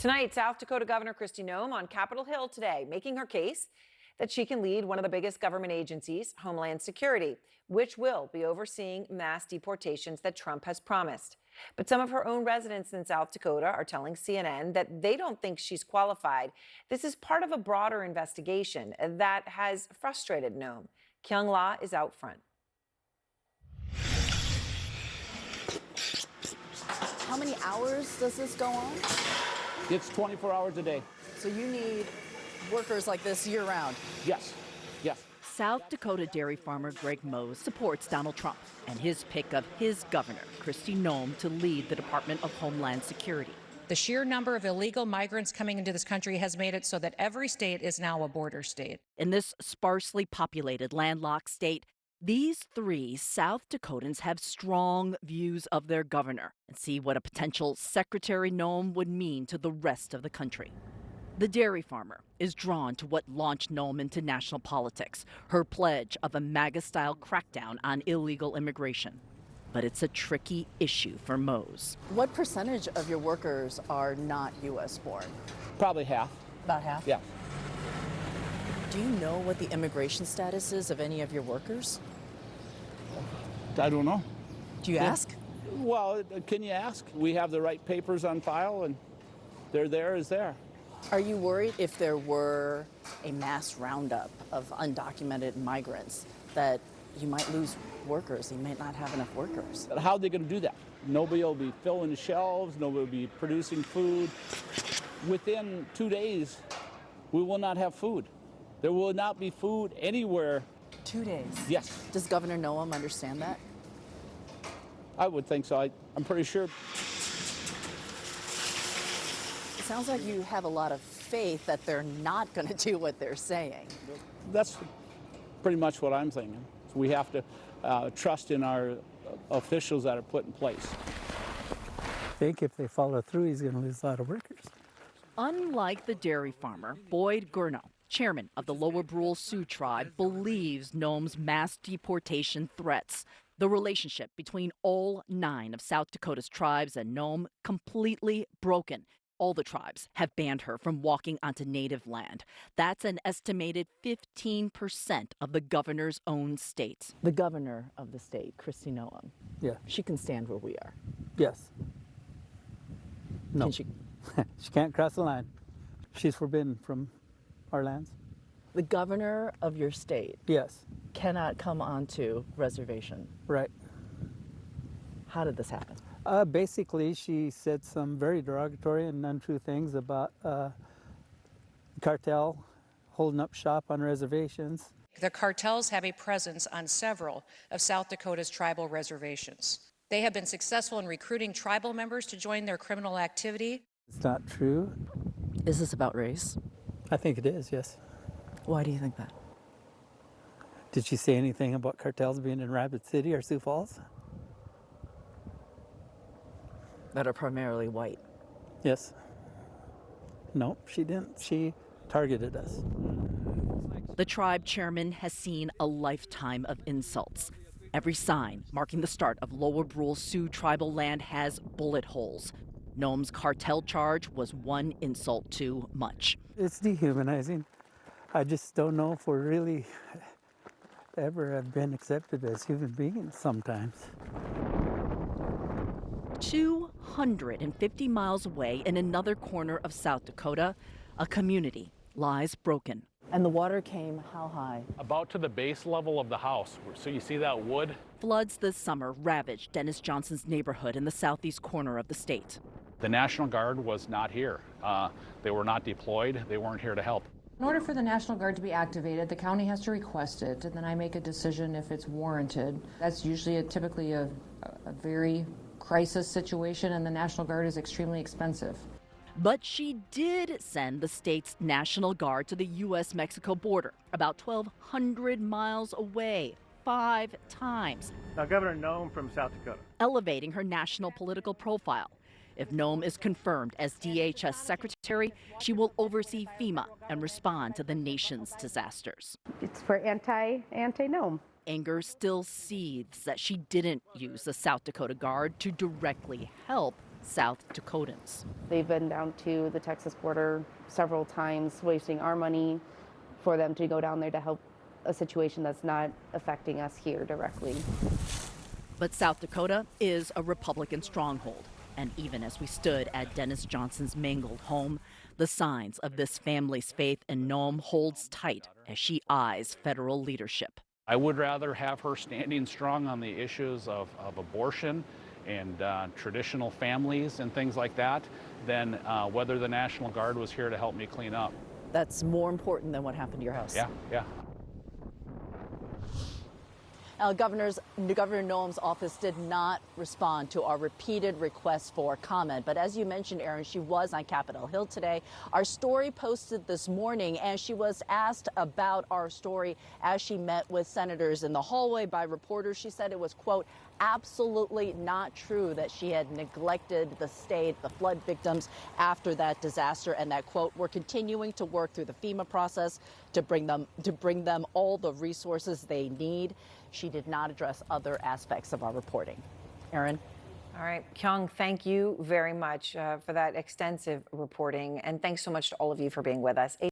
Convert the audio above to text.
Tonight, South Dakota Governor Kristi Noem on Capitol Hill today, making her case that she can lead one of the biggest government agencies, Homeland Security, which will be overseeing mass deportations that Trump has promised. But some of her own residents in South Dakota are telling CNN that they don't think she's qualified. This is part of a broader investigation that has frustrated Noem. Kyung La is out front. How many hours does this go on? It's 24 hours a day. So you need workers like this year-round? Yes, yes. South Dakota dairy farmer Greg Mose supports Donald Trump and his pick of his governor, Kristi Noem, to lead the Department of Homeland Security. The sheer number of illegal migrants coming into this country has made it so that every state is now a border state. In this sparsely populated, landlocked state, these three South Dakotans have strong views of their governor and see what a potential Secretary Noem would mean to the rest of the country. The dairy farmer is drawn to what launched Noem into national politics, her pledge of a MAGA-style crackdown on illegal immigration. But it's a tricky issue for Mose. What percentage of your workers are not U.S. born? Probably half. About half? Yeah. Do you know what the immigration status is of any of your workers? I don't know. Do you ask? Well, can you ask? We have the right papers on file, and they're there is there. Are you worried if there were a mass roundup of undocumented migrants that you might lose workers? You might not have enough workers. How are they going to do that? Nobody will be filling the shelves. Nobody will be producing food. Within 2 days, we will not have food. There will not be food anywhere. 2 days? Yes. Does Governor Noem understand that? I would think so. I'm pretty sure. It sounds like you have a lot of faith that they're not going to do what they're saying. That's pretty much what I'm thinking. We have to trust in our officials that are put in place. I think if they follow through, he's going to lose a lot of workers. Unlike the dairy farmer, Boyd Gurno, chairman of the Lower Brule Sioux tribe, believes Noem's mass deportation threats. The relationship between all 9 of South Dakota's tribes and Noem completely broken. All the tribes have banned her from walking onto native land. That's an estimated 15% of the governor's own state. The governor of the state, Kristi Noem. Yeah. She can stand where we are. Yes. No. Can she? She can't cross the line. She's forbidden from our lands. The governor of your state Yes. cannot come onto reservation. Right. How did this happen? Basically, she said some very derogatory and untrue things about cartel holding up shop on reservations. The cartels have a presence on several of South Dakota's tribal reservations. They have been successful in recruiting tribal members to join their criminal activity. It's not true. Is this about race? I think it is, yes. Why do you think that? Did she say anything about cartels being in Rapid City or Sioux Falls? That are primarily white. Yes. No, she didn't. She targeted us. The tribe chairman has seen a lifetime of insults. Every sign marking the start of Lower Brule Sioux tribal land has bullet holes. Noem's cartel charge was one insult too much. It's dehumanizing. I just don't know if we're really ever have been accepted as human beings sometimes. 250 miles away in another corner of South Dakota, a community lies broken. And the water came how high? About to the base level of the house. So you see that wood? Floods this summer ravaged Dennis Johnson's neighborhood in the southeast corner of the state. The National Guard was not here. They were not deployed. They weren't here to help. In order for the National Guard to be activated, the county has to request it, and then I make a decision if it's warranted. That's usually typically a very crisis situation, and the National Guard is extremely expensive. But she did send the state's National Guard to the U.S.-Mexico border, about 1,200 miles away, 5 times. Now, Governor Noem from South Dakota. Elevating her national political profile. If Noem is confirmed as DHS secretary, she will oversee FEMA and respond to the nation's disasters. It's for anti-Noem. Anger still seethes that she didn't use the South Dakota Guard to directly help South Dakotans. They've been down to the Texas border several times, wasting our money for them to go down there to help a situation that's not affecting us here directly. But South Dakota is a Republican stronghold. And even as we stood at Dennis Johnson's mangled home, the signs of this family's faith in Nome holds tight as she eyes federal leadership. I would rather have her standing strong on the issues of abortion and traditional families and things like that than whether the National Guard was here to help me clean up. That's more important than what happened to your house. Yeah. Now, Governor Noem's office did not respond to our repeated requests for comment. But as you mentioned, Aaron, she was on Capitol Hill today. Our story posted this morning, and she was asked about our story as she met with senators in the hallway by reporters. She said it was, quote, absolutely not true that she had neglected the state, the flood victims after that disaster, and that, quote, we're continuing to work through the FEMA process to bring them all the resources they need. She did not address other aspects of our reporting. Aaron? All right, Kyung, thank you very much for that extensive reporting, and thanks so much to all of you for being with us.